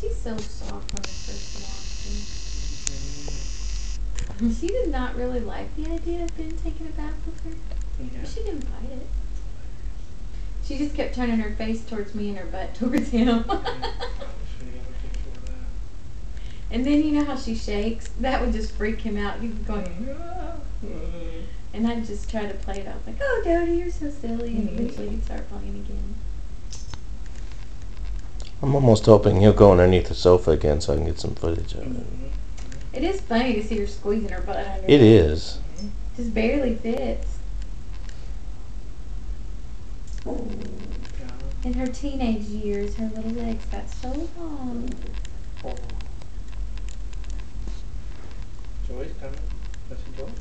She's so soft when I first walked in. She did not really like the idea of Ben taking a bath with her. Yeah. She didn't bite it. She just kept turning her face towards me and her butt towards him. And then you know how she shakes? That would just freak him out. He was going, and I'd just try to play it off like, oh, Dodee, you're so silly. And eventually he'd start playing again. I'm almost hoping he'll go underneath the sofa again so I can get some footage of it. It is funny to see her squeezing her butt under It there. is. Just barely fits. In her teenage years, her little legs got so long. Joy's coming. That's a Joy. Joy's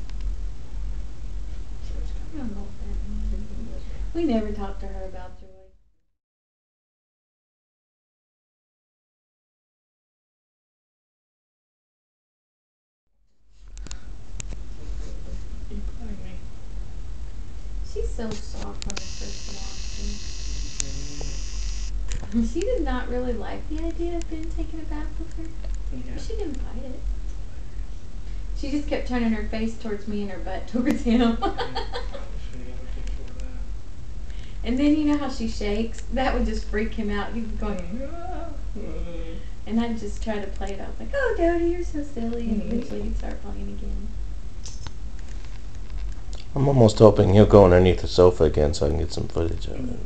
I coming. don't know what that means. We never talked to her about Joy. She's so soft when I first walked in. She did not really like the idea of Ben taking a bath with her. Yeah. She didn't bite it. She just kept turning her face towards me and her butt towards him. And then you know how she shakes? That would just freak him out. He was going, and I'd just try to play it off like, oh, Dodee, you're so silly. And eventually he'd start playing again. I'm almost hoping he'll go underneath the sofa again so I can get some footage of it.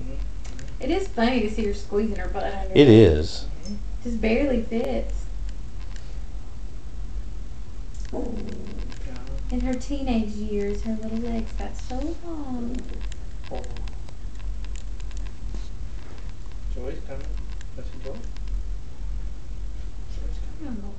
It is funny to see her squeezing her butt under It there. is. Just barely fits. In her teenage years, her little legs got so long. Joy's coming. That's a Joy. Joy's coming. I don't know.